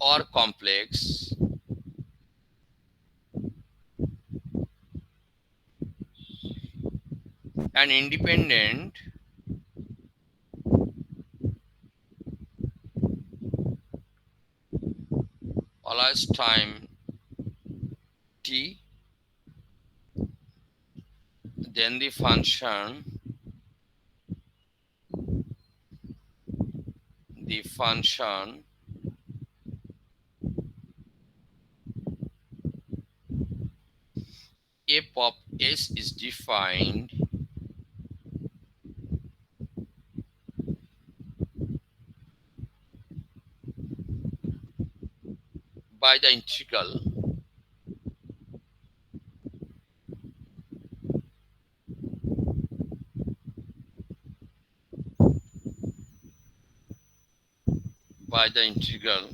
or complex and independent elapsed time t, then the function f of s is defined by the integral by the integral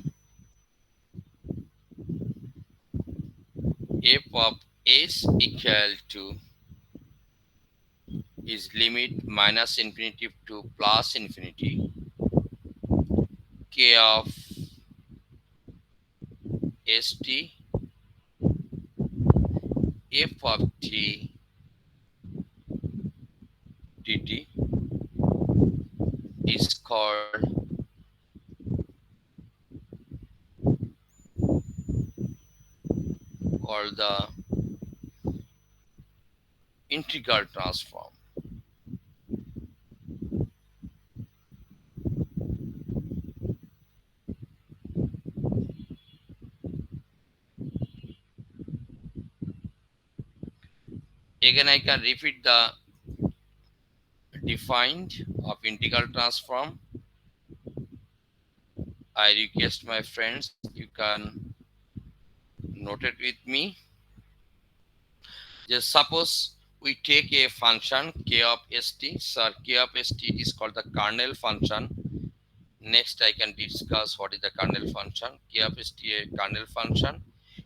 f of s equal to is limit minus infinity to plus infinity k of st f of t dt is called the integral transform. Again, I can repeat the defined of integral transform. I request my friends, you can note it with me. Just suppose we take a function k of st. So k of st is called the kernel function. Next, I can discuss what is the kernel function. K of st a kernel function.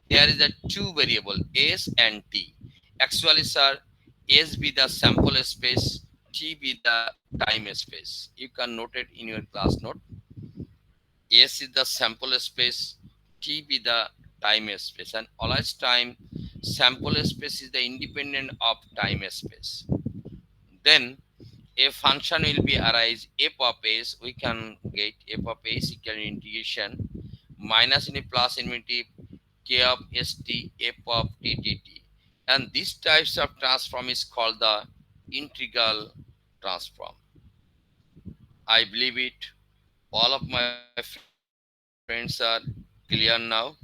Here is the two variable s and t. Actually, sir, s be the sample space, t be the time space. You can note it in your class note. S is the sample space, T be the time space, and always time sample space is the independent of time space. Then a function will be arise f of s. We can get f of s equal integration minus in a plus infinity k of st f of t dt. And these types of transform is called the integral transform. I believe it. All of my friends are clear now.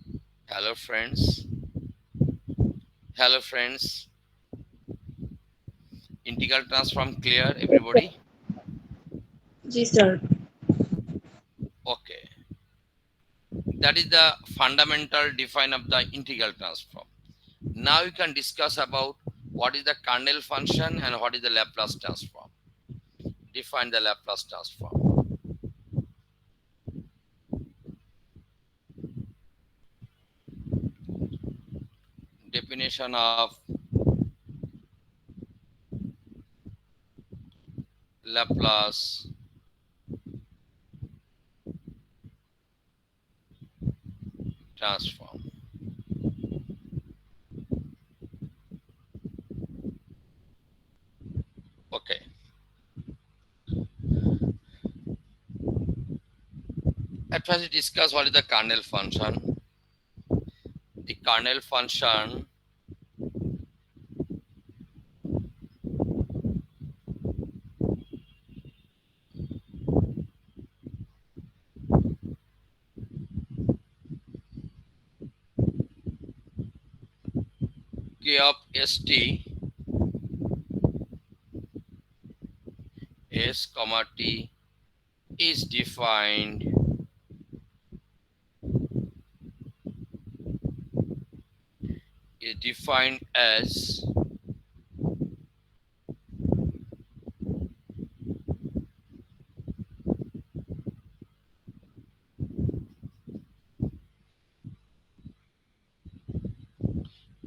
Hello, friends. Hello, friends. Integral transform clear, Yes, everybody? sir. Ji, sir. Okay. That is the fundamental define of the integral transform. Now you can discuss about what is the kernel function and what is the Laplace transform. Define the Laplace transform. Definition of Laplace transform. Okay. At first, we discuss what is the kernel function. The kernel function k of st s comma t is defined as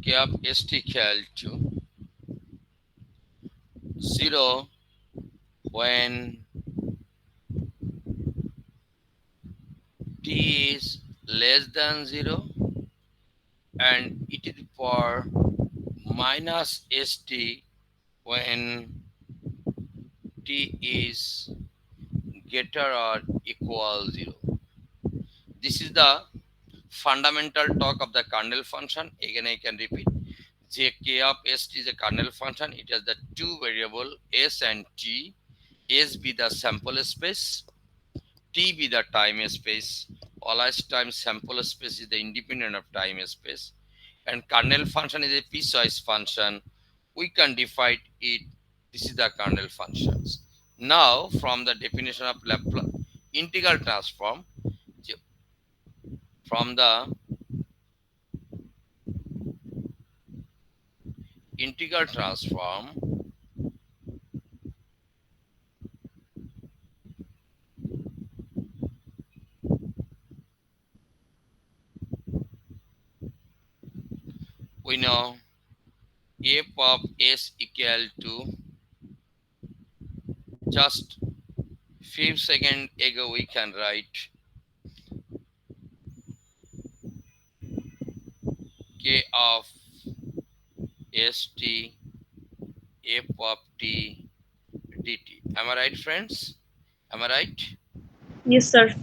k of st equal to 0 when t is less than 0 and e to the power minus st when t is greater or equal 0. This is the fundamental talk of the kernel function. Again, I can repeat. K of st is a kernel function. It has the two variable s and t. S be the sample space, t be the time space. Always time sample space is the independent of time space. And kernel function is a piecewise function. We can define it. This is the kernel functions. Now, from the definition of Laplace integral transform, from the integral transform, we know f of s equal to, just few seconds ago we can write k of st f of t dt. Am I right, friends? Am I right? Yes, sir.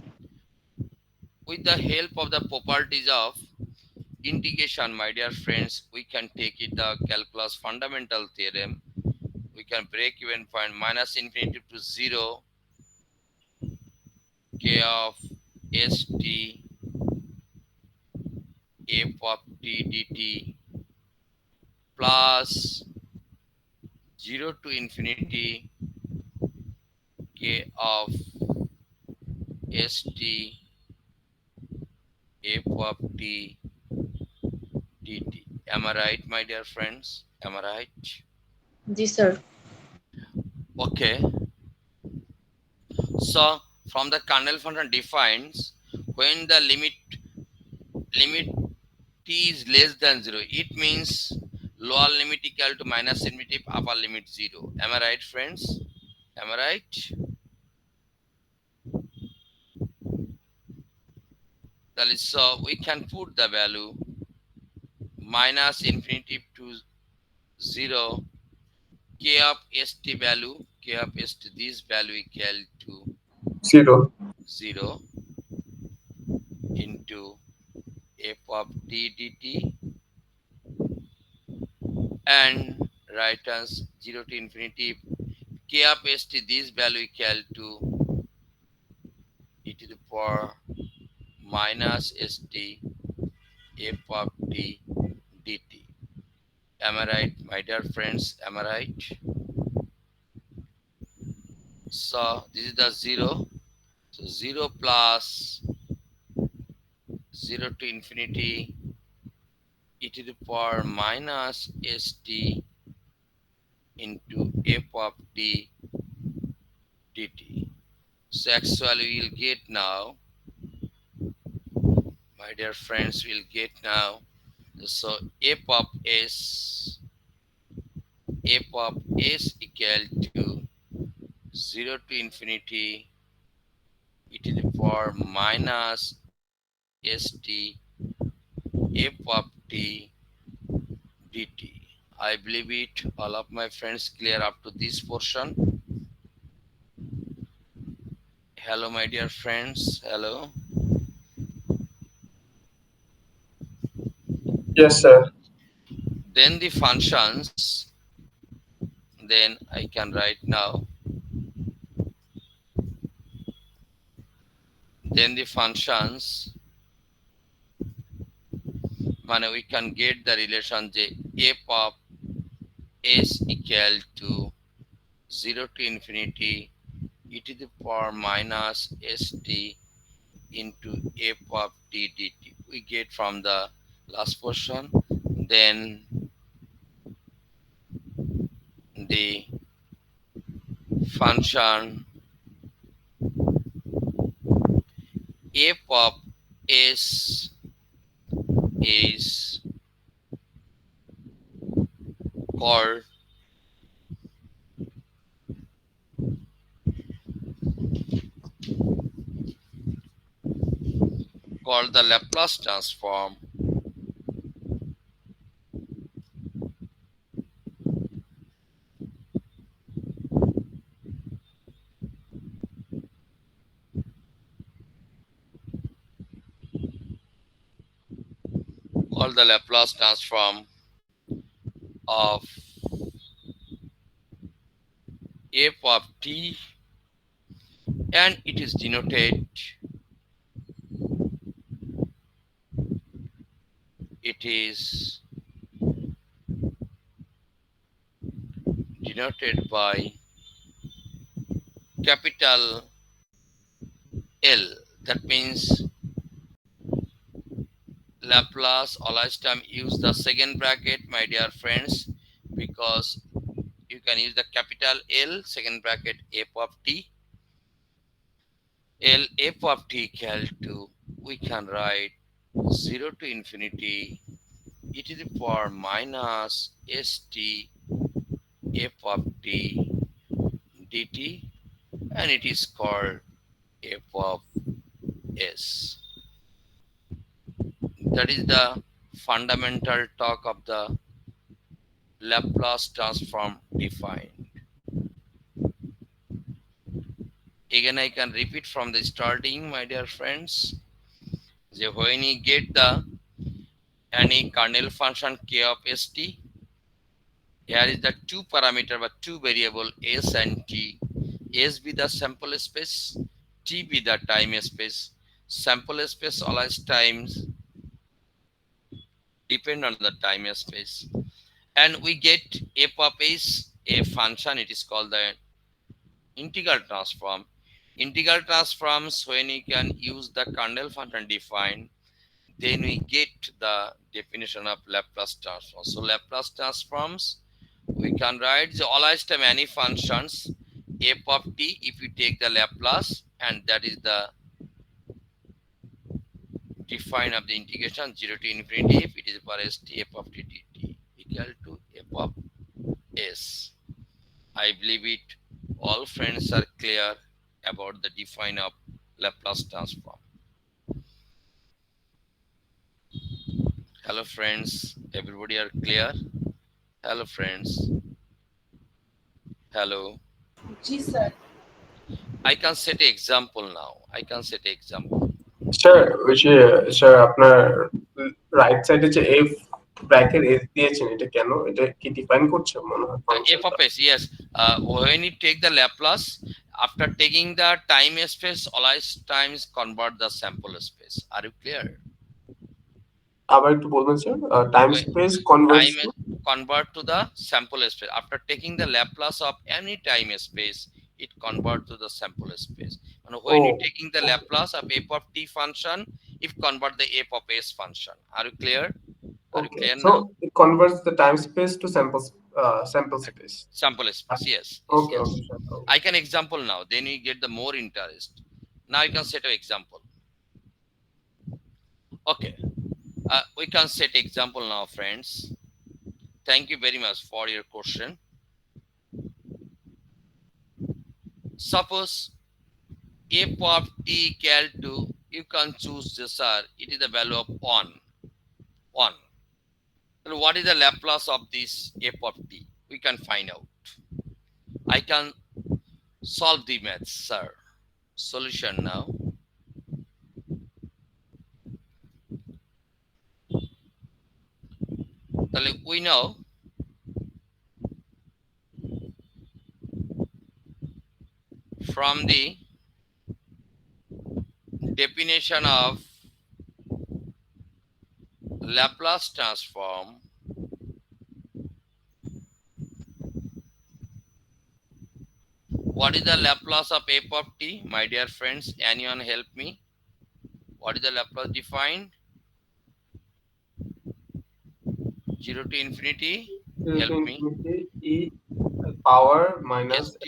With the help of the properties of integration, my dear friends, we can take it the calculus fundamental theorem. We can break even point minus infinity to 0 k of st f of t dt plus 0 to infinity k of st f of t dt. Am I right, my dear friends? Am I right? Yes, sir. Okay. So from the kernel function defines when the limit t is less than 0, it means lower limit equal to minus infinity, upper limit 0. Am I right, friends? Am I right? That is, so we can put the value minus infinity to 0, k of st value, k of st, this value equal to 0. 0 into f of t dt, and right as 0 to infinity k of st, this value equal to e to the power minus st f of t dt. Am I right, my dear friends? Am I right? So this is the 0. So 0 plus 0 to infinity e to the power minus st into f of t dt. So actually we'll get now, my dear friends, we'll get now. So f of s equal to 0 to infinity e to the power minus st f of t dt. I believe it. All of my friends clear up to this portion. Hello, my dear friends. Hello. Yes, sir. Then the functions. Then I can write now. Then the functions. Man, we can get the relation j f of s equal to 0 to infinity e to the power minus st into f of t dt. We get from the last portion. Then the function f of s is called called the Laplace transform called the Laplace transform of f of t, and it is denoted by capital L. That means Laplace always time use the second bracket, my dear friends, because you can use the capital L second bracket f of t. L f of t equal to, we can write 0 to infinity e to the power minus st f of t dt, and it is called f of s. That is the fundamental talk of the Laplace transform defined. Again, I can repeat from the starting, my dear friends. So when you get the any kernel function k of st, here is the two parameter but two variable s and t. S be the sample space, t be the time space. Sample space always times depend on the time space. And we get f of s, a function, it is called the integral transform. Integral transforms, when you can use the kernel function defined, then we get the definition of Laplace transform. So Laplace transforms, we can write the always time any functions f of t if you take the Laplace, and that is the define of the integration 0 to infinity if it is for st f of t dt equal to f of s. I believe it all friends are clear about the define of Laplace transform. Hello friends, everybody are clear? Hello friends. Hello. जी sir. I can set an example now. I can set an example. Sir ওই যে sir আপনার right সাইডে যে F bracket S দিয়েছেন এটা কেন এটা কি ডিফাইন করছে মনে হয় F ফাংশনটা of s, yes. When you take the Laplace, after taking the time space, always times convert the sample space. Are you clear? আবার একটু বলবেন sir time When space Converse time is convert to the sample space. After taking the Laplace of any time space, it convert to the sample space. And ও when you taking the okay Laplace of f of t function, it convert the f of s function. Are you clear? Are you okay clear so now? It converts the time space to sample space Sample space. Yes, yes, okay okay yes. Sir okay I can example now. Then you get the more interest. Now you can set an example. Okay. We can set example now, friends. Thank you very much for your question. Suppose f of t equal to, you can choose this, it is the value of 1. 1. And what is the Laplace of this f of t? We can find out. I can solve the maths, sir. Solution now. We know from the definition of Laplace transform, what is the Laplace of f of t? My dear friends, anyone help me? What is the Laplace defined? 0 to infinity. Help me. Infinity E power minus St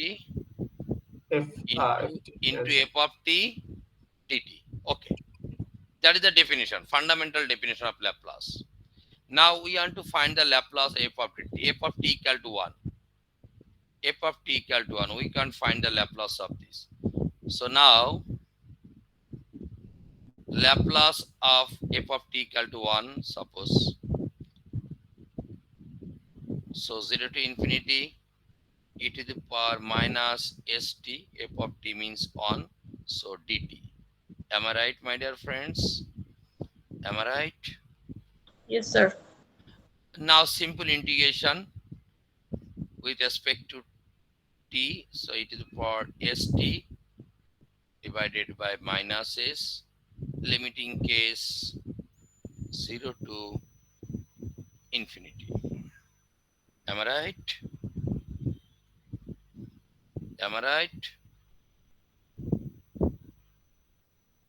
F into F T f of t dt. Okay. That is the definition, fundamental definition of Laplace. Now we want to find the Laplace f of t. F of t equal to 1. F of t equal to 1. We can find the Laplace of this. So now Laplace of f of t equal to 1, suppose. So 0 to infinity e to the power minus st, f of t means 1, so dt. Am I right, my dear friends? Am I right? Yes, sir. Now simple integration with respect to t, so e to the power st divided by minus s, limiting case 0 to infinity. Am I right? Am I right?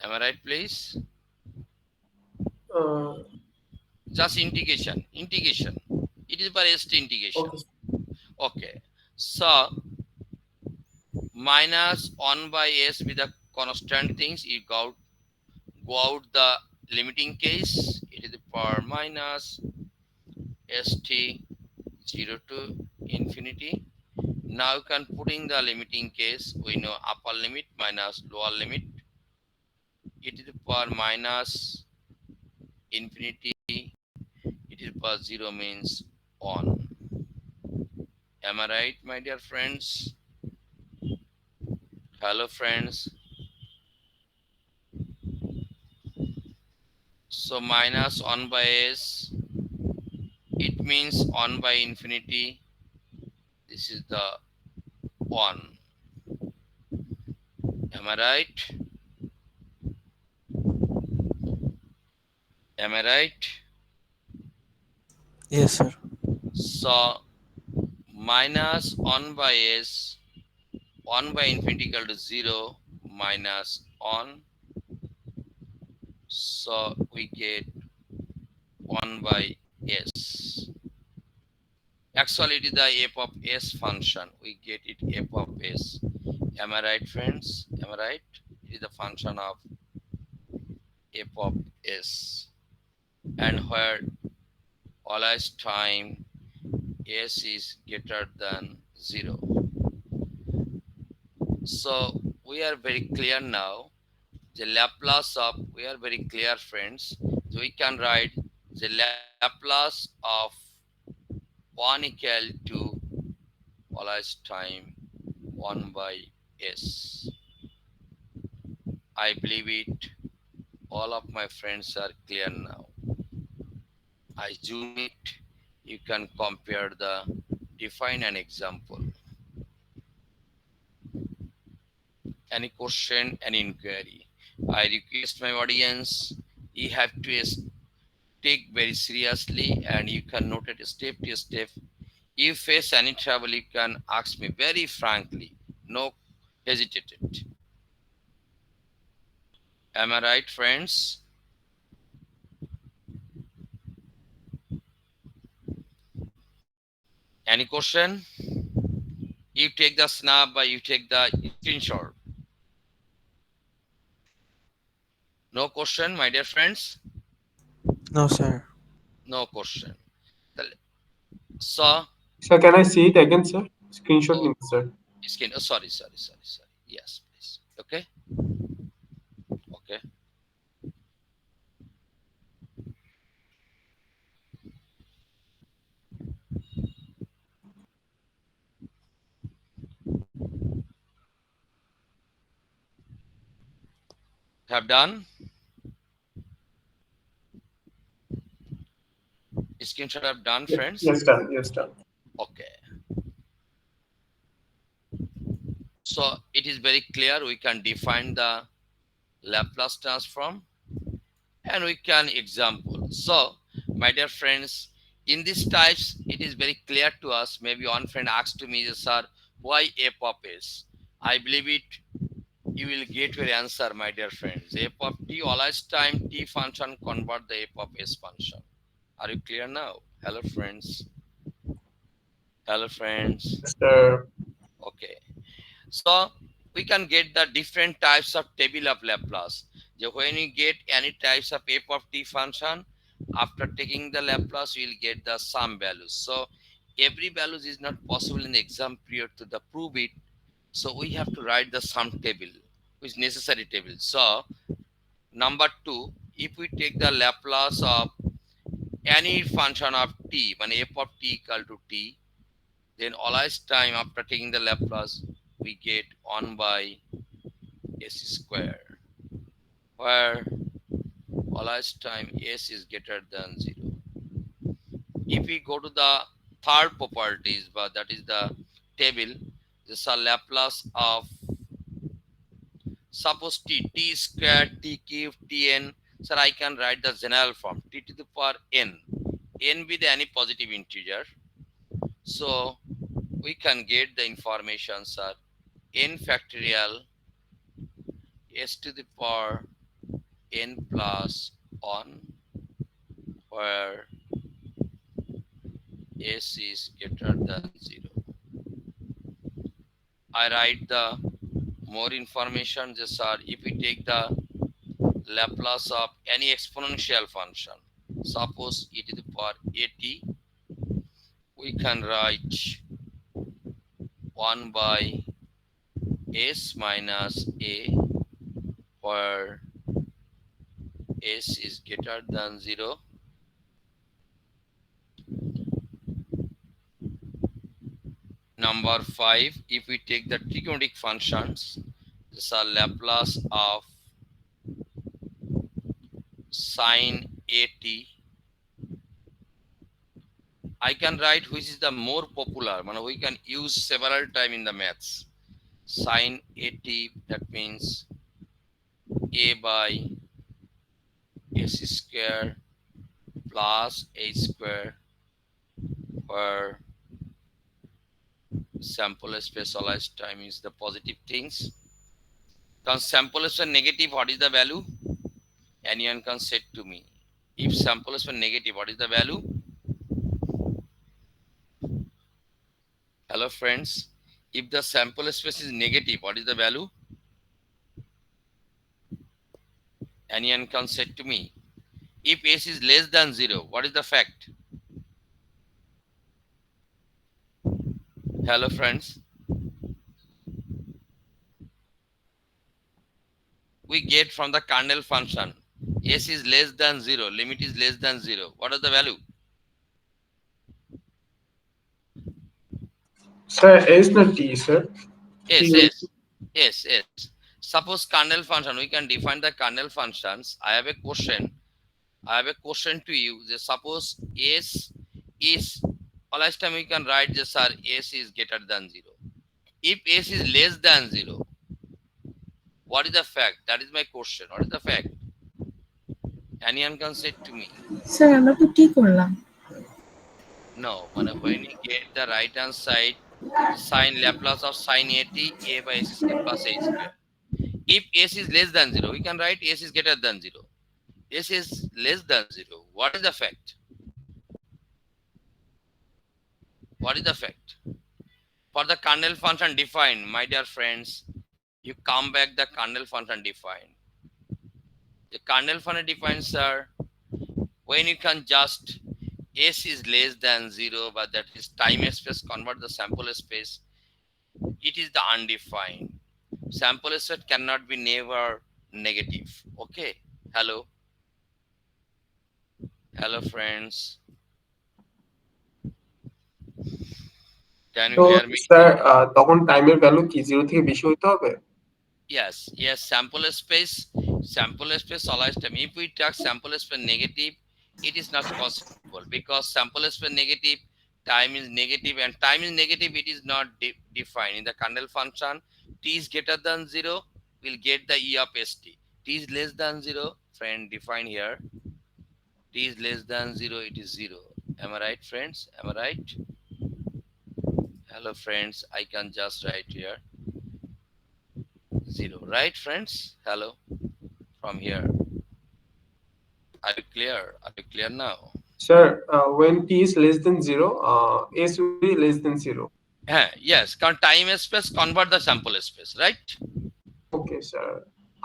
Am I right, please? Uh, Just integration. Integration. It is by st integration. okay. Okay. So minus 1 by s with the constant things, you go out the limiting case, e to the power minus st 0 to infinity. Now you can put in the limiting case. We know upper limit minus lower limit, e to the power minus infinity, e to the power 0 means 1. Am I right, my dear friends? Hello, friends. So minus 1 by s, it means 1 by infinity. This is the 1. Am I right? Am I right? Yes, sir. So minus 1 by s, 1 by infinity equal to 0 minus 1. So we get 1 by s. Actually, it is the f of s function. We get it f of s. Am I right, friends? Am I right? It is the function of f of s. And where always time s is greater than 0. So we are very clear now. The Laplace of, we are very clear, friends. So we can write the Laplace of 1 equal to always time 1 by s. I believe it. All of my friends are clear now. I zoom it. You can compare the define an example. Any question, any inquiry. I request my audience, you have to take very seriously and you can note it step to step. If you face any trouble, you can ask me very frankly. No hesitate. Am I right, friends? Any question? You take the snap, but you take the screenshot. No question, my dear friends? No, sir. No question. So, Sir, can I see it again, sir? Screenshot oh, link, sir. skin. Oh, sorry. Yes, please. Okay, okay. Have done. Screenshot have done, Yes, friends. yes, done. Yes, done. Okay. So it is very clear. We can define the Laplace transform and we can example. So, my dear friends, in these types, it is very clear to us. Maybe one friend asked to me, sir, why f of s? I believe it. You will get your answer, my dear friends. F of t always time t function convert the f of s function. Are you clear now? Hello, friends. Hello, friends. Yes, sir. Okay. So we can get the different types of table of Laplace. So when you get any types of f of t function, after taking the Laplace, you will get the sum values. So every values is not possible in the exam period to the prove it. So we have to write the sum table, which is necessary table. So Number two, if we take the Laplace of any function of t, when f of t equal to t, then always time after taking the Laplace, we get 1 by s square, where always time s is greater than 0. If we go to the third properties, but that is the table, this is a Laplace of, suppose t square t cube tn. Sir, I can write the general form t to the power n with any positive integer. So we can get the information, sir, n factorial s to the power n plus 1, where s is greater than 0. I write the more information. Just, sir, if we take the Laplace of any exponential function, suppose e to the power at, we can write 1 by s minus a, where s is greater than 0. Number 5, if we take the trigonometric functions, these are Laplace of sine at. I can write which is the more popular, we can use several time in the maths. Sine at, that means a by s square plus a square, where sample space always time is the positive things. Can sample space negative, what is the value? Anyone can say to me. If sample space negative, what is the value? Hello friends. If the sample space is negative, what is the value? Anyone can say to me. If s is less than 0, what is the fact? Hello friends. We get from the kernel function. S is less than 0, limit is less than 0. What is the value? Sir, S not T, sir. Yes, T. yes, yes, yes. Suppose kernel function, we can define the kernel functions. I have a question. I have a question to you. Just suppose S is, last time we can write this, sir, S is greater than 0. If S is less than 0, what is the fact? That is my question. What is the fact? Anyone can say to me. Sir আমরা তো টি করলাম। No, when you get the right hand side, the sine Laplace of sine at a by s square plus a square. If s is less than 0, we can write s is greater than 0. S is less than 0. What is the fact? What is the fact? For the kernel function defined, my dear friends, you come back the kernel function defined. The kernel function defined, sir, when you can just s is less than 0, but that is time space convert the sample space. It is the undefined. Sample space cannot be never negative. Okay. Hello. Hello, friends. Can you তো hear me? Sir তখন টাইমের value কি 0 থেকে বেশি হইতে হবে? Yes, yes. Sample space always time. If we take sample space negative, it is not possible because sample space negative, time is negative, and time is negative. It is not defined in the kernel function. T is greater than 0, we'll get the e of st. T is less than 0, friend, define here. T is less than 0, it is 0. Am I right, friends? Am I right? Hello, friends. I can just write here 0. Right, friends? Hello, from here. Are you clear? Are you clear now? Sir, when T is less than 0, S will be less than 0. Yes, time space convert the sample space, right? Okay, sir.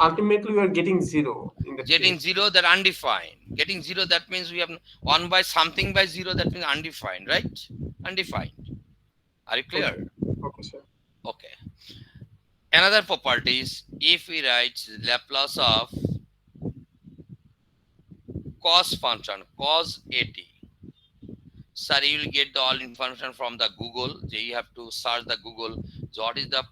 Ultimately, we are getting 0 in that Getting case. 0, that undefined. Getting 0, that means we have 1 by something by 0, that means undefined, right? Undefined. Are you clear? Okay, okay, sir. Okay. Another property is if we write Laplace of cos function, cos 80. Sir, you will get the all information from the Google. You have to search the Google. So what is the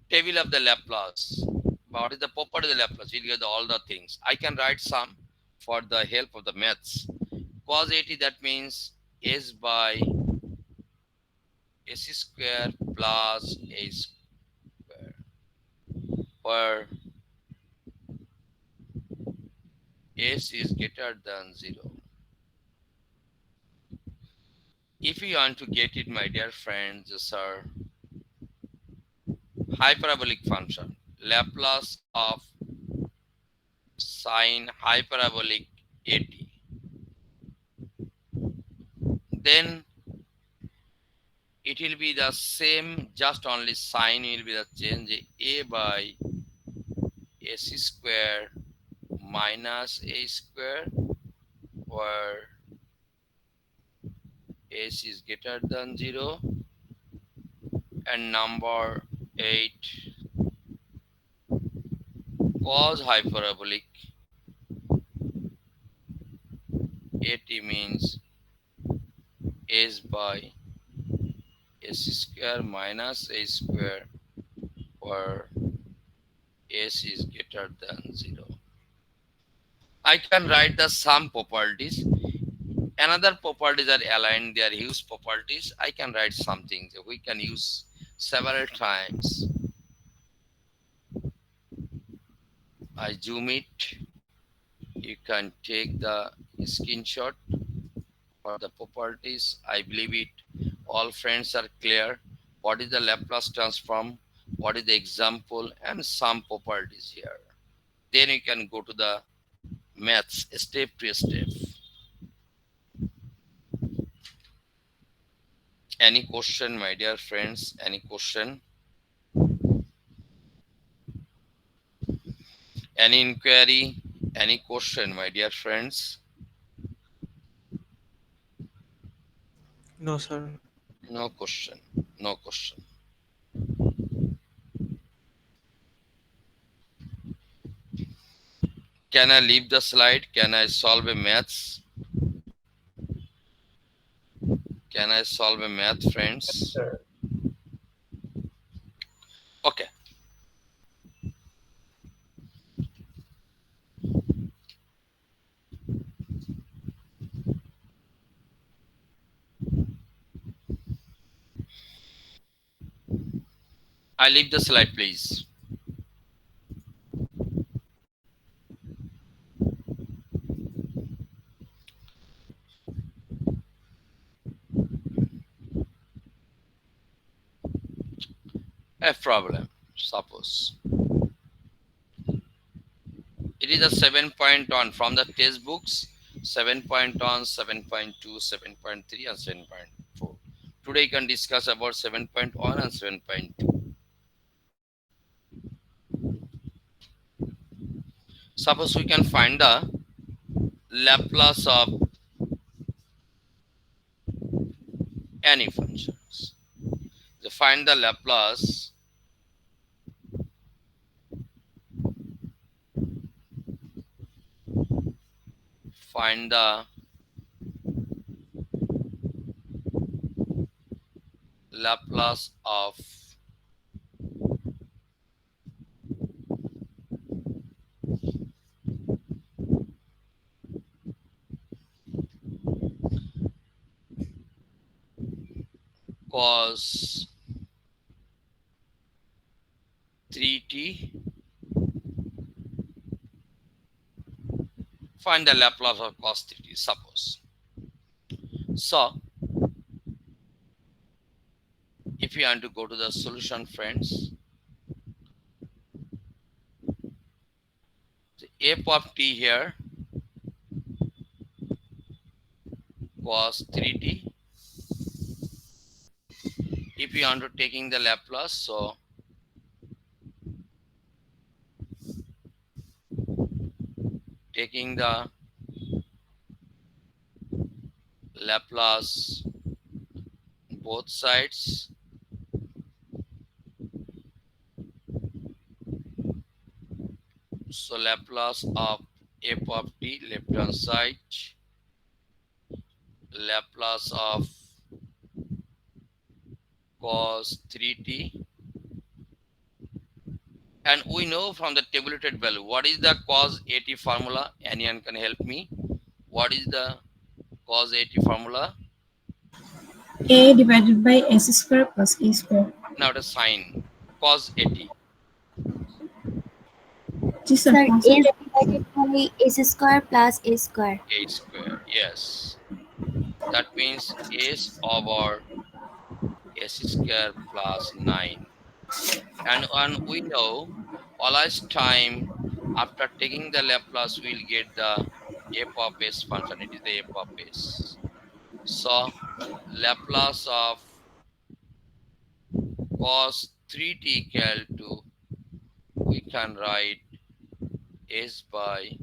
table of the Laplace? What is the property of the Laplace? You'll get all the things. I can write some for the help of the maths. Cos 80, that means s by s square plus a square, where s is greater than 0. If you want to get it, my dear friends, sir, hyperbolic function, Laplace of sine hyperbolic 80, then it will be the same, just only sine will be the change, a by s square minus a square, where s is greater than 0, and number 8, cos hyperbolic 80 means s by s square minus a square, where s is greater than 0. I can write the sum properties. Another properties are aligned, they are used properties. I can write something that we can use several times. I zoom it. You can take the screenshot for the properties. I believe it. All friends are clear. What is the Laplace transform? What is the example and some properties here? Then you can go to the maths step to step. Any question, my dear friends? Any question? Any inquiry? Any question, my dear friends? No, sir. No question. No question. Can I leave the slide? Can I solve a maths? Can I solve a math, friends? sir. Okay. I leave the slide, please. A problem. Suppose it is a 7.1 from the textbooks. 7.1, 7.2, 7.3, and 7.4. Today you can discuss about 7.1 and 7.2. Suppose we can find the Laplace of any functions. So find the Laplace find the Laplace of cos 3t. Find the Laplace of cos 3t, suppose. So if you want to go to the solution, friends, the f of t here, cos 3t. If you want to taking the Laplace, so taking the Laplace both sides, so Laplace of f of t left hand side, Laplace of cos 3t, and we know from the tabulated value what is the cos 80 formula. Anyone can help me? What is the cos 80 formula? A divided by S square plus A square. Now the sign cos 80. जी Sir, sir A कौन सा divided by S square plus A square. A square. Yes. That means s over s square plus 9. And we know always time after taking the Laplace we'll get the f of s function. It is the f of s. So Laplace of cos 3t equal to, we can write s by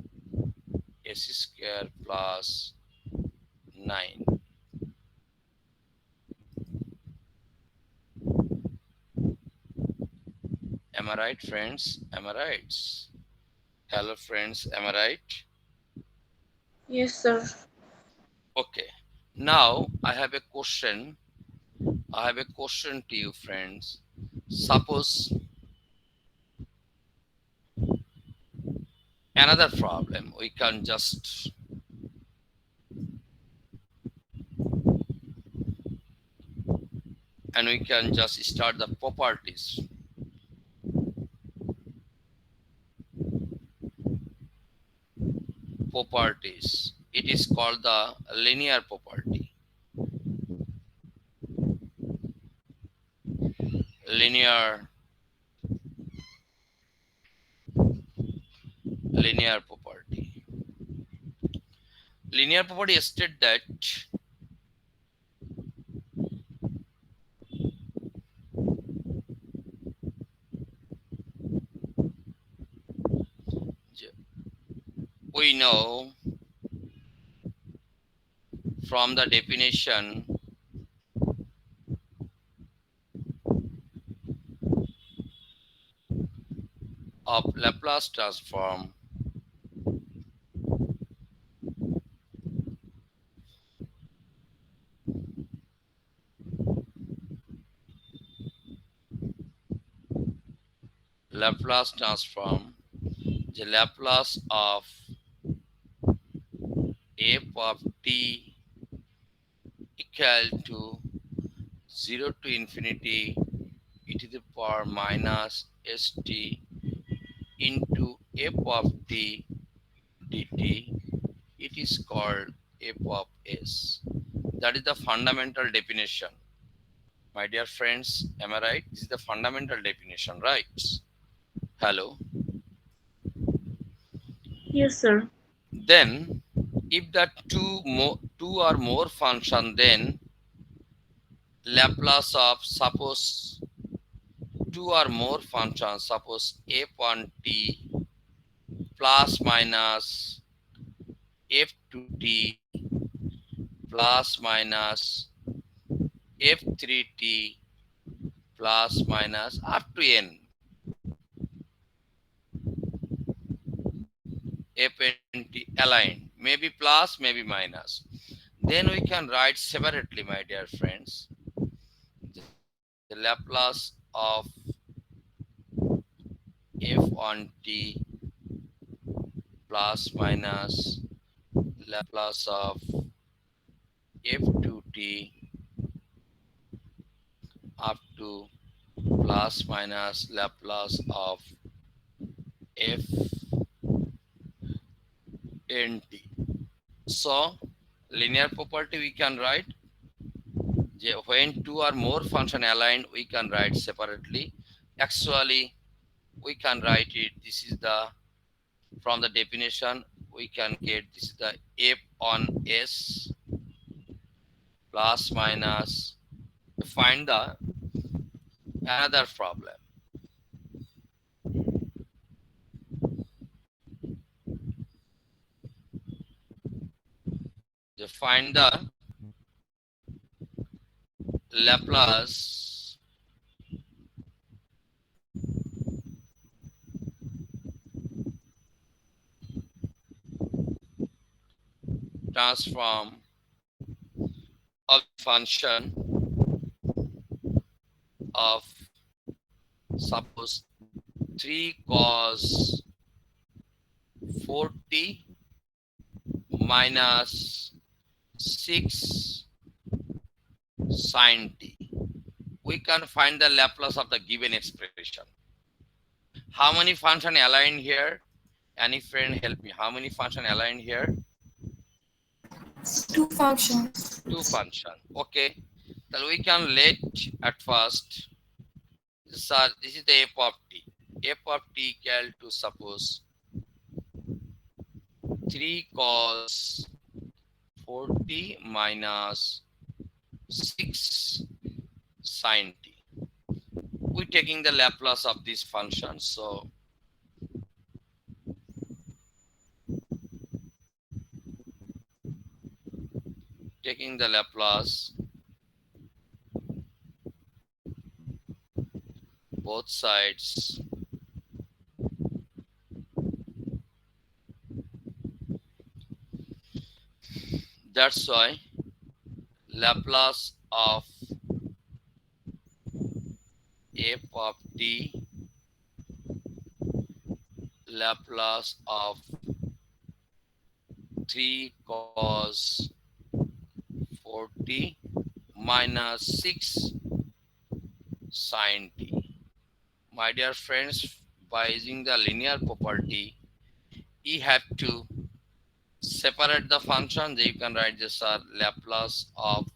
s square plus 9. Am I right, friends? Am I right? Hello, friends. Am I right? Yes, sir. Okay. Now I have a question. I have a question to you, friends. Suppose another problem. We can just start the properties. Properties. It is called the linear property. Linear linear property. Linear property states that we know from the definition of Laplace transform, Laplace transform, the Laplace of f of t equal to 0 to infinity e to the power minus st into f of t dt. It is called f of s. That is the fundamental definition. My dear friends, am I right? This is the fundamental definition, right? Hello. Yes, sir. Then, if the two or more function, then Laplace of, suppose two or more functions, suppose f1t plus minus f2t plus minus f3t plus minus up to n, fnt aligned, maybe plus, maybe minus. Then we can write separately, my dear friends, the Laplace of f1t plus minus Laplace of f2t up to plus minus Laplace of fnt. So linear property we can write, when two or more function aligned we can write separately. Actually we can write it, this is the, from the definition we can get, this is the f on s plus minus, find the another problem. Find the Laplace transform of the function of, suppose, 3 cos 40 minus 6 sin t. We can find the Laplace of the given expression. How many function aligned here? Any friend help me? How many function aligned here? Two functions. Two function. Okay. Then we can let at first. This is the f of t. F of t equal to, suppose, 3 cos 40 minus 6 sin t. We're taking the Laplace of this function. So taking the Laplace both sides, that's why Laplace of f of t, Laplace of 3 cos 40 minus 6 sin t. My dear friends, by using the linear property, you have to separate the functions. You can write this as Laplace of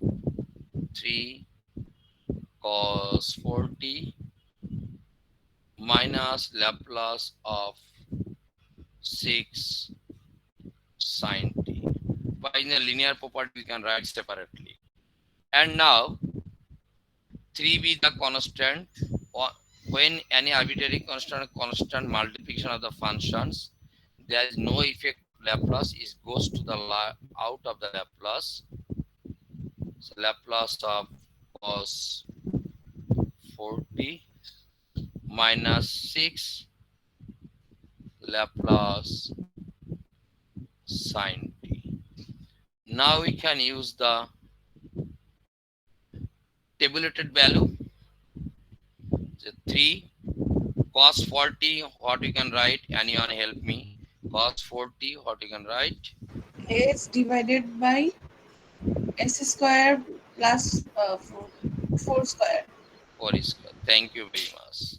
3 cos 40 minus Laplace of 6 sin t. By in a linear property, we can write separately. And now 3 be the constant. When any arbitrary constant multiplication of the functions, there is no effect of Laplace. It goes to the out of the Laplace. So Laplace of cos 40 minus 6 Laplace sin t. Now we can use the tabulated value. So 3 cos 40, what we can write? Anyone help me? Cos 40, what we can write? S divided by S square plus 4 square. 4 square. Thank you very much.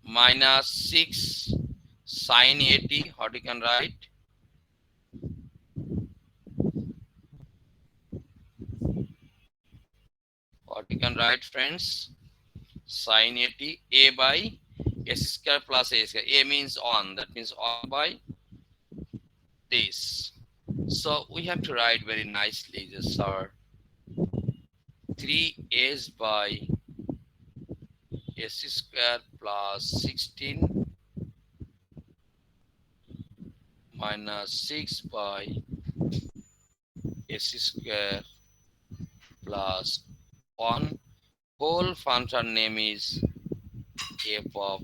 Minus 6 sin 80, what we can write? What we can write, friends? Sin 80, a by s square plus a square. A means on, that means on by this. So we have to write very nicely. This are 3s by s square plus 16 minus 6 by s square plus 1. Whole function name is f of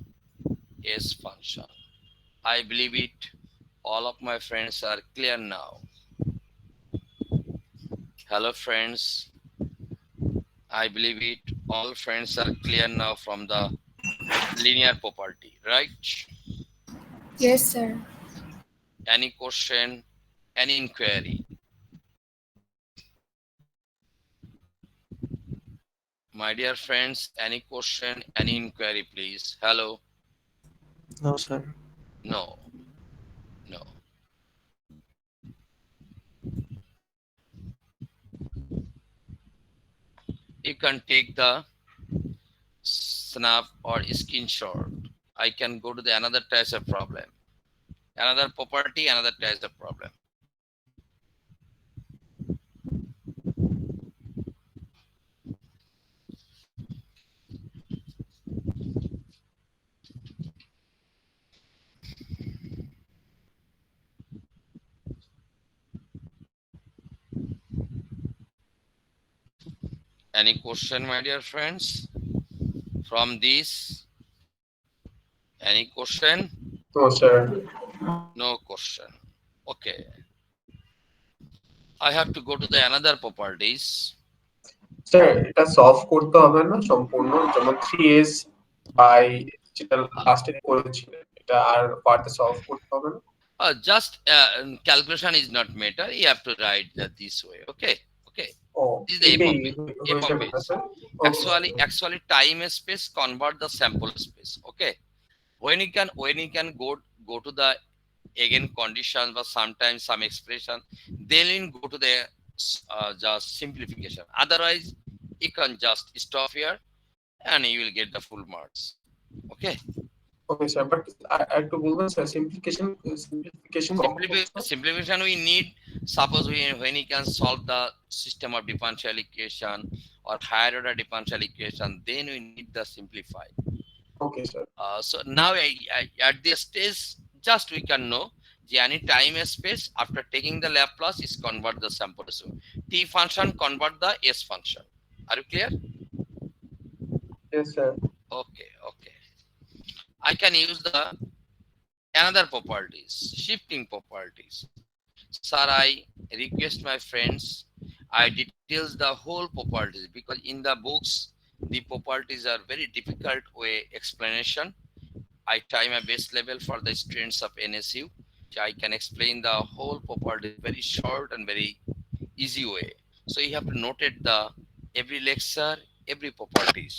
s function. I believe it. All of my friends are clear now. Hello friends. I believe it. All friends are clear now from the linear property, right? Yes, sir. Any question? Any inquiry? My dear friends, any question? Any inquiry, please? Hello? No, sir. No. No. You can take the snap or screenshot. I can go to the another type of problem. Another property, another type of problem. Any question, my dear friends? From this, any question? No, sir. No question. Okay. I have to go to the another properties. Sir এটা solve করতে হবে না সম্পূর্ণ, যেমন 3s by যেটা লাস্টে করেছিলেন এটা আর পার্টে সলভ করতে হবে না? Just calculation is not matter. You have to write that this way. Okay. Okay. O This is the f এটাই of h. F হয়ে of যাবে না h. Sir? Okay sir. Actually, time space convert the sample space. Okay. When you can go to the again conditions, but sometimes some expression, then you go to the just simplification. Otherwise, you can just stop here and you will get the full marks. Okay. Okay sir, but একটু বলবেন sir simplification কখন করতে হবে? Simplification we need, suppose when you can solve the system of differential equation or higher order differential equation, then we need the simplify. Okay sir. So now at this stage, just we can know the any time space after taking the Laplace is convert the sample ratio. T function convert the S function. Are you clear? Yes sir. Okay, okay. I can use the another properties, shifting properties. Sir, I request my friends, I details the whole properties because in the books the properties are very difficult way explanation. I try my best level for the students of NSU. I can explain the whole property very short and very easy way. So you have to note it the every lecture, every properties.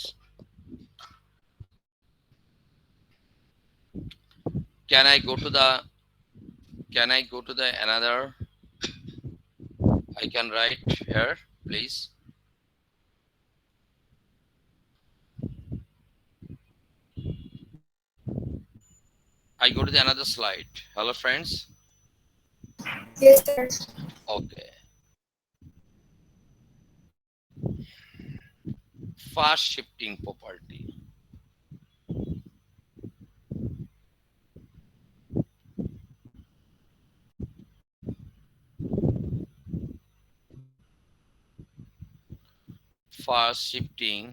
Can I go to the another? I can write here, please. I go to the another slide. Hello, friends. Yes, sir. Okay. Fast shifting property. Fast shifting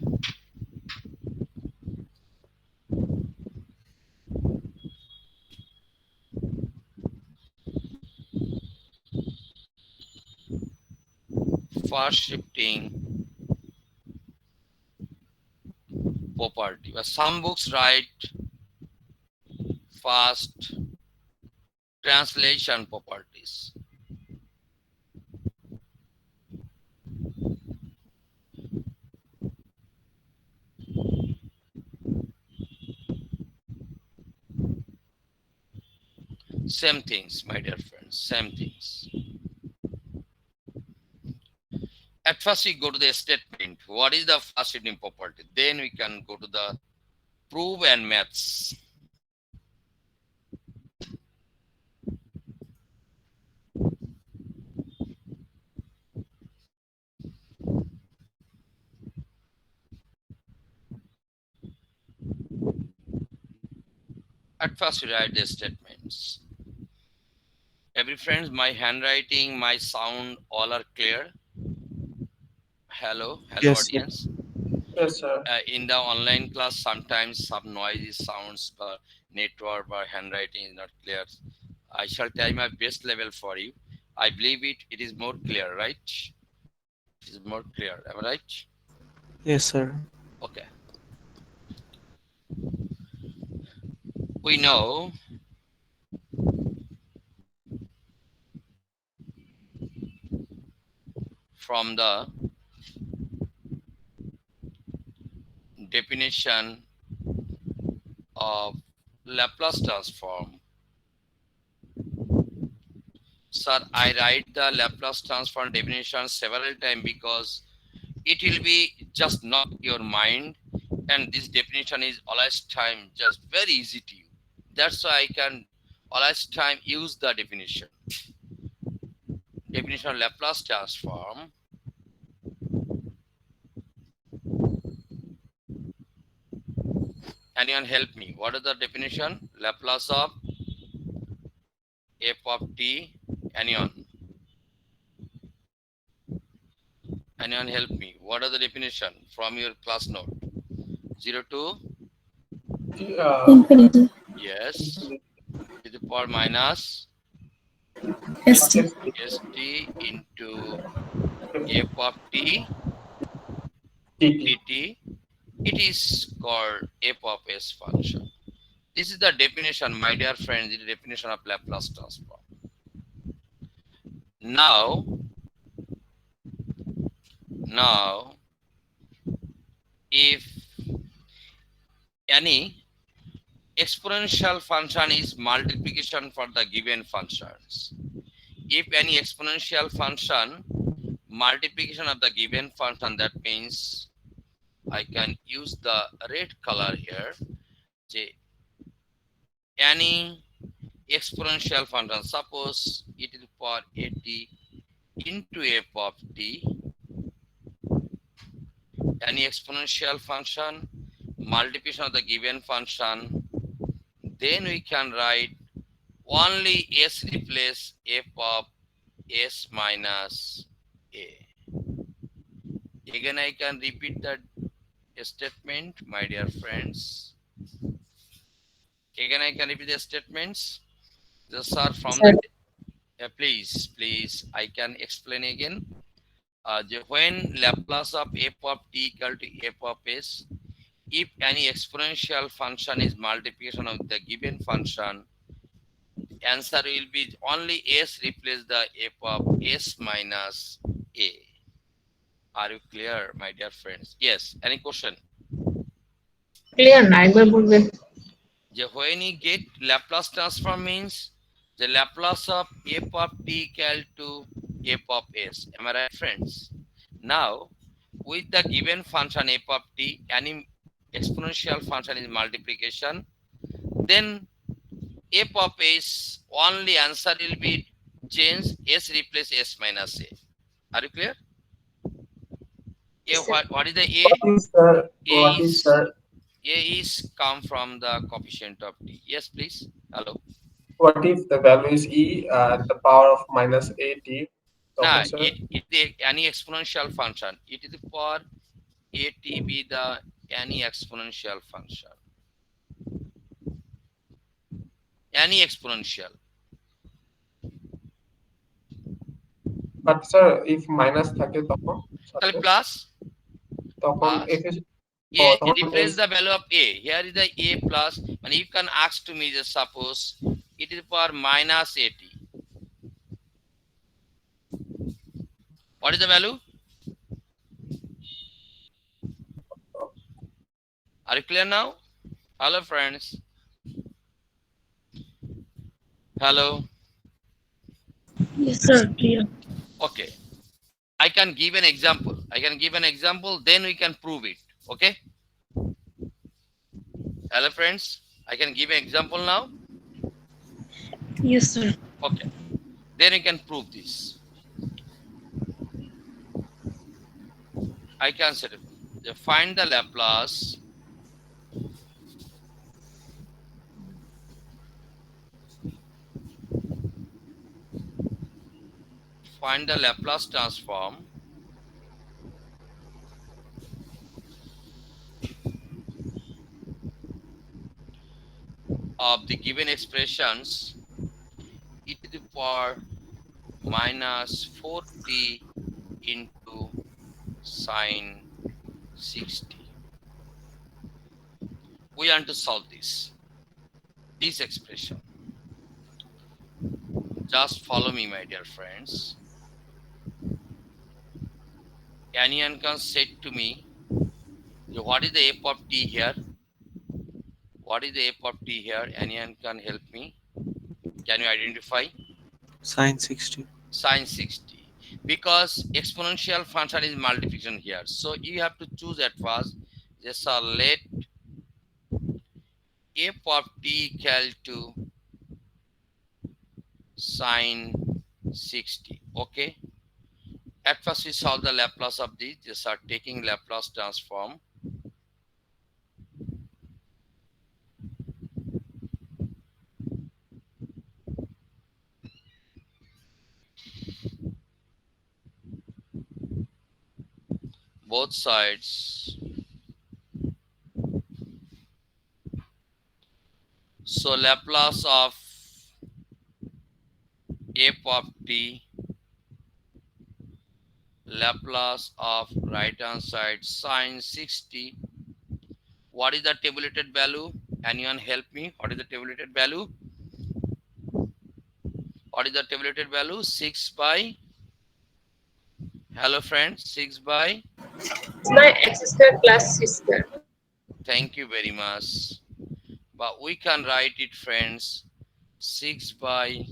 fast shifting property. But some books write fast translation properties. Same things, my dear friends, same things. At first, we go to the statement. What is the fast shifting property? Then we can go to the proof and maths. At first, we write the statements. Every friends, my handwriting, my sound, all are clear. Hello, Yes, sir. audience. Yes, sir. In the online class, sometimes some noisy sounds, network or handwriting is not clear. I shall try my best level for you. I believe it is more clear, right? It is more clear. Am I right? Yes, sir. Okay. We know from the definition of Laplace transform. Sir, I write the Laplace transform definition several times because it will be just knock your mind, and this definition is always time just very easy to you. That's why I can always time use the definition. Definition of Laplace transform. Anyone help me? What is the definition? Laplace of f of t. Anyone? Anyone help me? What are the definition from your class note? 0 to Uh, Infinity. yes to the power minus ST. st into f of t dt. dt. It is called f of s function. This is the definition, my dear friends, the definition of Laplace transform. Now, now, if any exponential function is multiplication for the given functions, if any exponential function multiplication of the given function, that means I can use the red color here. Say any exponential function, suppose e to the power at into f of t, any exponential function multiplication of the given function, then we can write only s replace f of s minus a. Again, I can repeat that statement, my dear friends. Again, I can repeat the statements. These are from Sir. the please, I can explain again. When Laplace of f of t equal to f of s, if any exponential function is multiplication of the given function, answer will be only s replace the f of s minus a. Are you clear, my dear friends? Yes. Any question? Clear না একবার বলবেন When you get Laplace transform means the Laplace of f of t equal to f of s. Am I right, friends? Now, with the given function f of t, any exponential function is multiplication, then f of s only answer will be changed, s replace s minus a. Are you clear? A, what is the a? What is the A what is is the a is come from the coefficient of t. Yes, please. Hello. what if the value is e at the power of minus 80? Now, Sir, any exponential function. E to the power a t be the any exponential function. Any exponential. but sir, if minus থাকে তখন তাহলে সাথে plus তখন plus f is a তখন s replace the value of a. Here is the a plus. And you can ask to me just suppose e to the power minus 80. What is the value? Are you clear now? Hello, friends. Hello. Sir clear Okay. I can give an example. I can give an example, then we can prove it. Okay. Hello, friends. I can give an example now. Yes sir Okay. Then we can prove this. I can set it. Find the Laplace transform of the given expressions e to the power minus 4t into sine 60. We want to solve this expression. Just follow me, my dear friends. Anyone can say to me, what is the f of t here? What is the f of t here? Anyone can help me? Can you identify? Sine 60. Sine 60. Because exponential function is multiplication here. So you have to choose at first. Just let f of t equal to sine 60. Okay. At first we solve the Laplace of this. Just are taking Laplace transform. Both sides. So Laplace of f of t Laplace of right hand side sine 60. What is the tabulated value? Anyone help me? What is the tabulated value? What is the tabulated value? 6 by, hello friends, 6 by, by x square plus c square. thank you very much. But we can write it friends, 6 by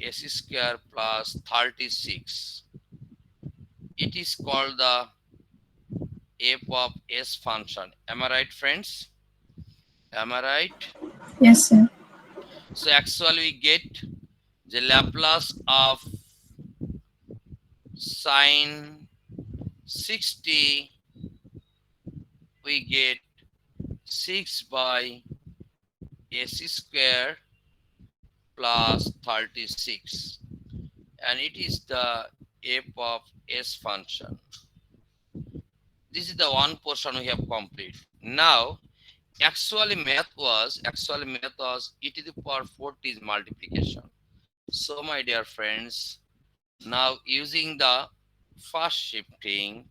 s square plus 36. It is called the f of s function. Am I right friends? Am I right? Yes, sir. So actually we get the Laplace of sine 60, we get 6 by s square plus 36, and it is the f of s function. This is the one portion we have complete. Now actually math was e to the power 40 is multiplication. So my dear friends, now using the first shifting,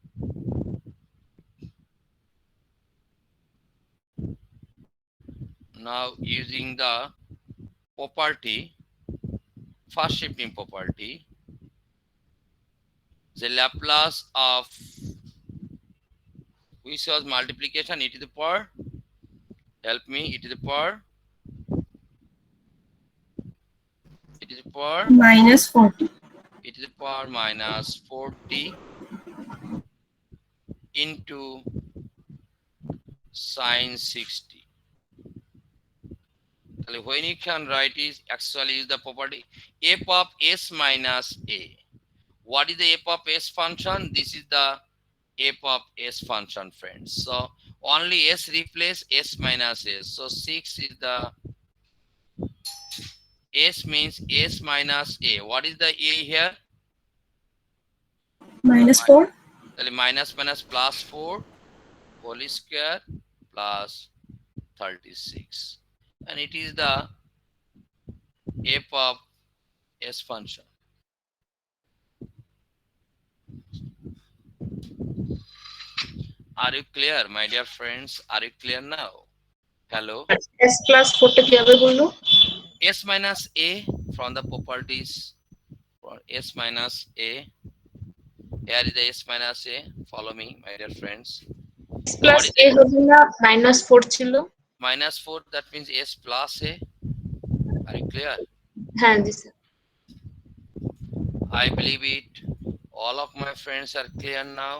now using the property, first shifting property, the Laplace of which was multiplication e to the power, help me, e to the power, e to the power, Minus 40. e to the power minus 40 into sine 60. When you can write is actually use the property f of s minus a. What is the f of s function? This is the f of s function, friends. So only s replace s minus s. So 6 is the s means s minus a. What is the a here? Minus 4. Minus minus plus 4 whole square plus 36. And it is the f of s function. Are you clear, my dear friends? Are you clear now? Hello? S plus 4 টা কিভাবে বললো? S minus A from the properties for S minus A. Here is the S minus A. Follow me, my dear friends. S plus What is a it? হবে না minus 4 ছিল? Minus 4, that means S plus A. Are you clear? হ্যাঁ জি sir. I believe it. All of my friends are clear now.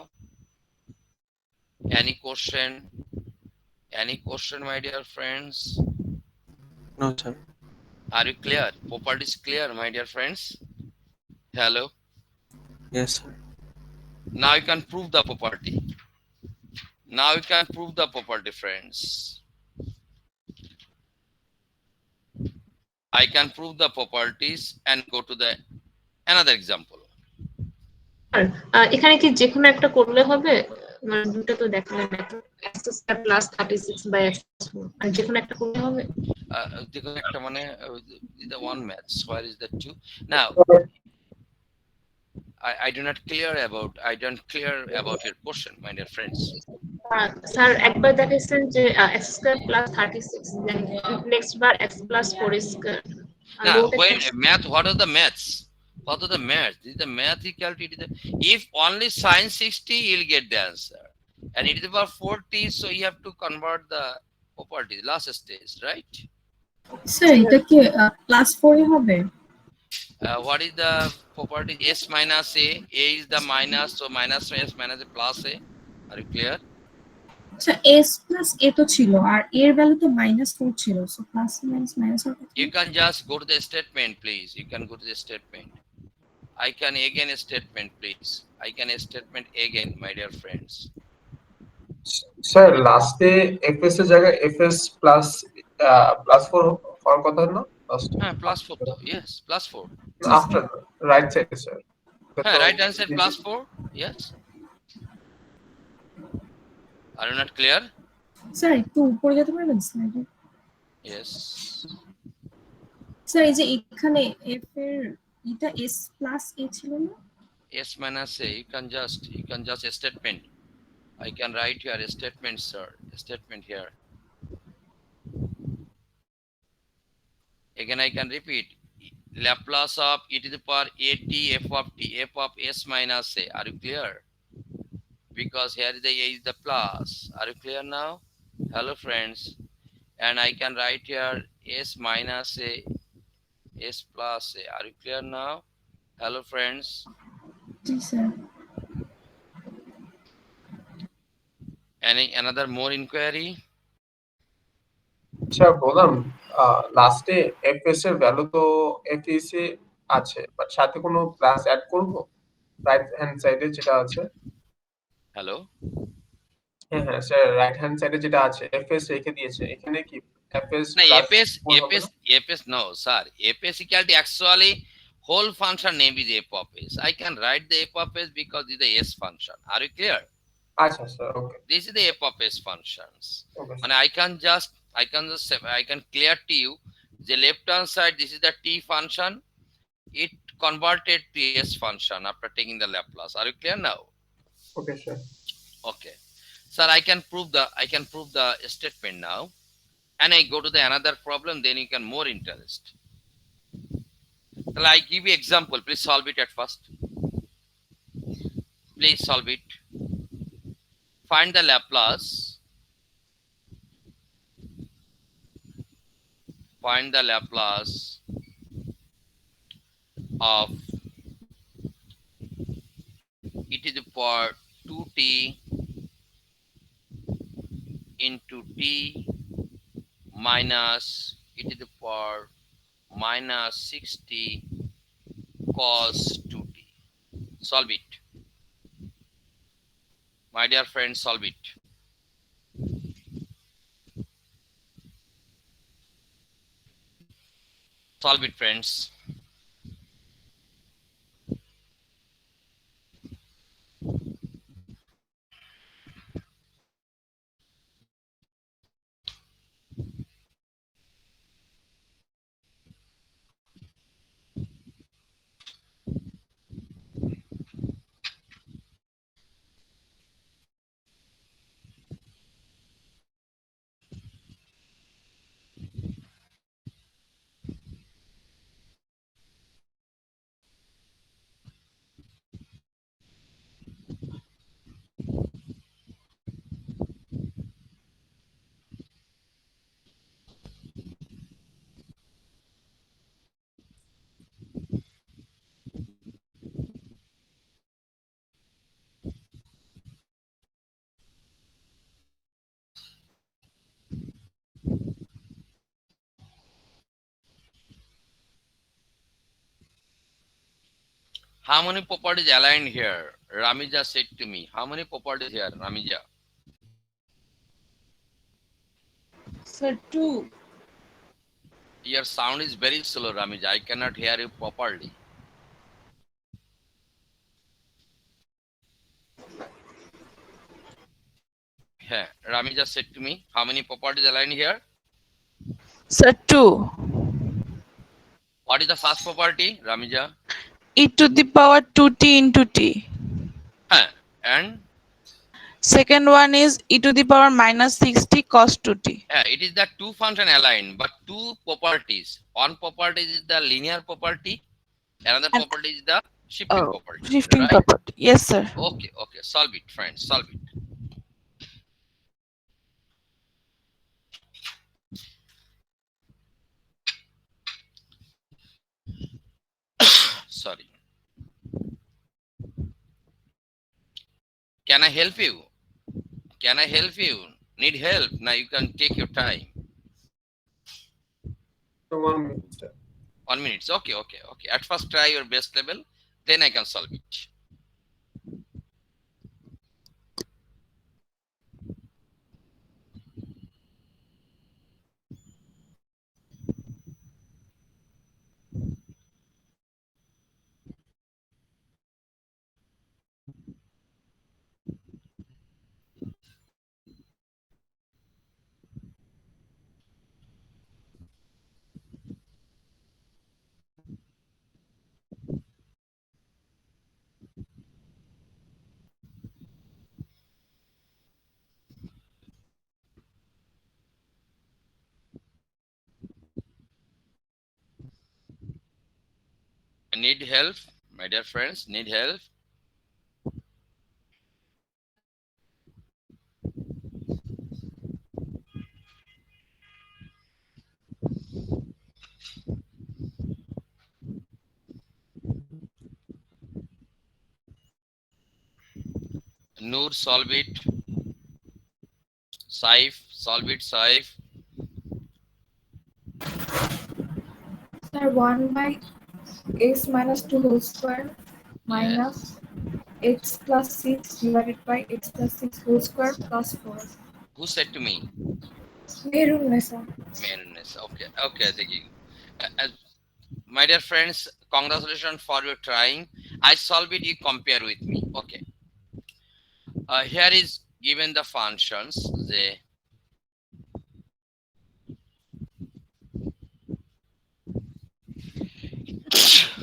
Any question? Any question, my dear friends? No, sir. Are you clear? Properties clear, my dear friends? Hello? Yes, sir. Now you can prove the property. Now you can prove the property, friends. I can prove the properties and go to the another example. আর এখানে কি যে কোনো একটা করলে হবে? মানে দুটো তো দেখালেন না তো। x square plus 36 by x plus 4 আর যে কোনো একটা করলে হবে? The one maths. Where is that two? Now I do not clear about your question, my dear friends. Sir একবার দেখাইছেন যে x square plus 36 then next বার x plus 4 square. Now when math, what are the maths? What are the maths? This is the math equal to if only sine 60, you'll get the answer. And it is about 40, so you have to convert the property last stage, right? Sir এটা কি plus 4 এ হবে? What is the property? S minus A. A is the minus, so minus S minus A plus A. Are you clear? আচ্ছা s plus a তো ছিল আর এর value তো minus 4 ছিল so plus minus minus হবে। You can just go to the statement, please. You can go to the statement. I can again a statement, please. I can a statement again, my dear friends. Sir লাস্টে FS এর জায়গায় FS plus plus 4 হওয়ার কথা না last Plus 4 though. Yes, plus 4. After right সাইডে sir তো Right answer plus 4. Yes. Are you not clear? Sir একটু উপরে যেতে পারবেন স্লাইডে? Yes. স্যার এই যে এখানে এফ এর এটা এস প্লাস এ ছিল না? S minus A, you can just a statement. I can write here a statement, sir. A statement here. Again, I can repeat. Laplace of e to the power at f of t, f of s minus a. Are you clear? Because here the a is the plus. Are you clear now? Hello, friends. And I can write here s minus a, s plus a. Are you clear now? Hello, friends. G sir. Any another more inquiry? আচ্ছা বললাম লাস্টে FS এর value তো FS এ আছে, but সাথে কোনো plus add করব right hand সাইডে যেটা আছে? Hello. হ্যাঁ হ্যাঁ স্যার, রাইট হ্যান্ড সাইডে যেটা আছে এফএস রেখে দিয়েছে, এখানে কি এফএস No, প্লাস APS, হবে APS, না? APS, no, sir. APS equal to actually whole function name is f of s. I can write the f of s because it's the s function. Are you clear? আচ্ছা sir, okay This is the f of s functions. Okay And I can clear to you the left hand side. This is the t function. It converted to s function after taking the Laplace. Are you clear now? Okay sir. Okay, sir. I can prove the statement now. And I go to the another problem. Then you can more interest. Well, I give you example. Please solve it at first. Please solve it. Find the Laplace. Find the Laplace of e to the power 2t into t minus e to the power minus 60 cos 2t. Solve it. My dear friends, solve it. Solve it, friends. How many properties aligned here? Ramija said to me. How many properties here, Ramija? Sir, 2. Your sound is very slow, Ramija. I cannot hear you properly. Yeah, Ramija said to me, how many properties aligned here? Sir, 2. What is the first property, Ramija? E to the power 2t into t. And Second one is e to the power minus 60 cos 2t. it is the two function aligned, but two properties. One property is the linear property, another And- property is the shifting Oh, property. shifting Right? property. Yes, sir. Okay, solve it, friends, solve it. Sorry. Can I help you? Can I help you? Need help? Now you can take your time. তো 1 minute sir. 1 minute. Okay. At first try your best level, then I can solve it. Need help, my dear friends? Need help? Noor, solve it. Saif, solve it. Saif. Sir, 1 by x minus 2 whole square Yes. minus x plus 6 divided by x plus 6 whole square plus 4. Who said to me? Merun Mesa. Madness. Okay. Okay. Thank you. My dear friends, congratulations for your trying. I solve it. You compare with me. Okay. Here is given the functions. The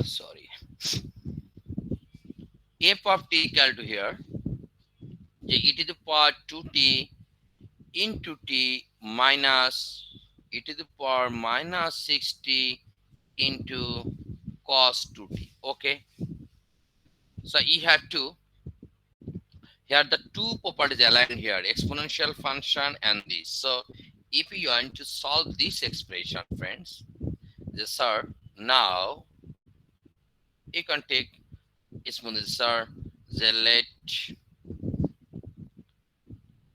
sorry. F of t equal to here. E to the power 2t into t minus e to the power minus 6t into cos 2t. Okay. So you have to, here the two properties aligned here, exponential function and this. So if you want to solve this expression, friends, this sir, now you can take smooth sir, the let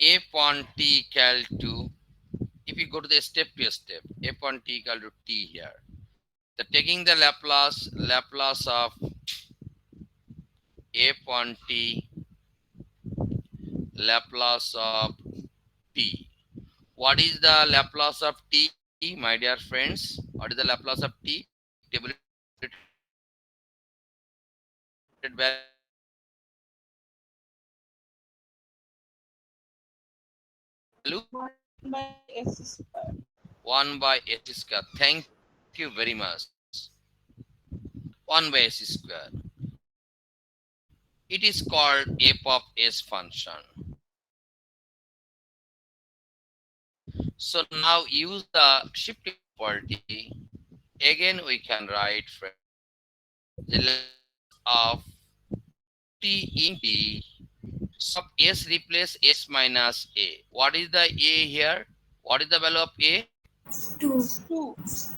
f1 t equal to, if you go to the step to step, f1 t equal to t here. The taking the Laplace of f1 t, Laplace of t. What is the Laplace of t, my dear friends? What is the Laplace of t? Tabulated value. By S square. 1 by s square. Thank you very much. 1 by s square. It is called f of s function. So now use the shifting property. Again, we can write the Laplace of t in t. So s replace s minus a. What is the a here? What is the value of a? 2. 2.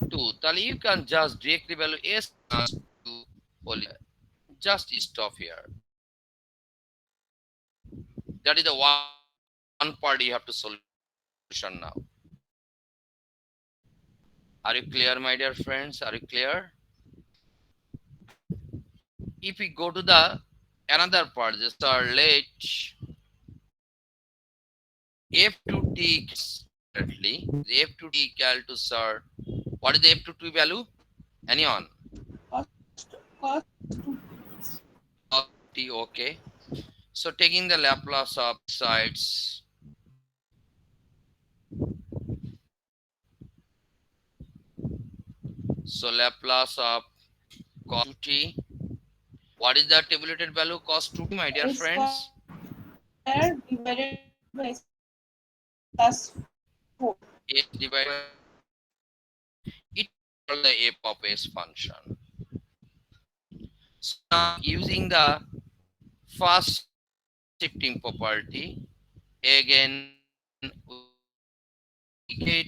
2. Then you can just directly value s minus 2 whole. Just stop here. That is the one part you have to solution now. Are you clear, my dear friends? Are you clear? If we go to the another part, just let f2t currently the f2t equal to, sir, what is the f2t value? Anyone? Cos Cos t. Okay. So taking the Laplace of sides, so Laplace of cos 2t. What is the tabulated value cos 2t, my dear a friends? square divided by s plus 4. S divided by 4. It is called the f of s function. So now using the first shifting property, again we get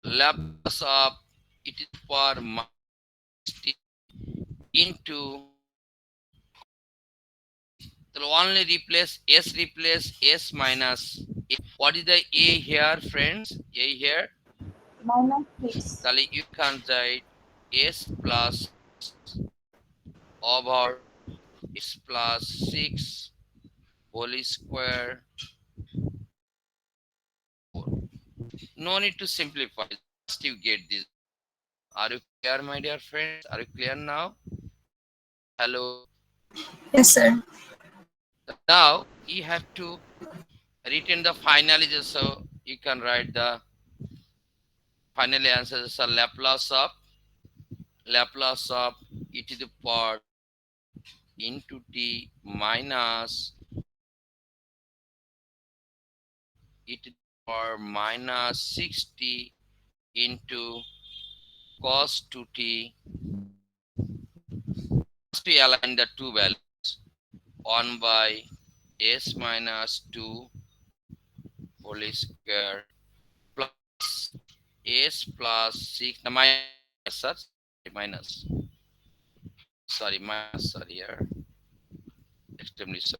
Laplace of e to the power minus t into cos 2t. So only replace s minus a. What is the a here, friends? A here. Minus 6. Then you can write s plus over s plus 6 whole square 4. No need to simplify. Just you get this. Are you clear, my dear friends? Are you clear now? Hello. Yes, sir. Now you have to retain the final is, so you can write the final answer is a Laplace of e to the power into t minus e to the power minus 60 into cos 2t. First we align the two values, 1 by s minus 2 whole square plus s plus 6, the minus, sir, minus, sorry, minus, sorry, here, extremely sorry.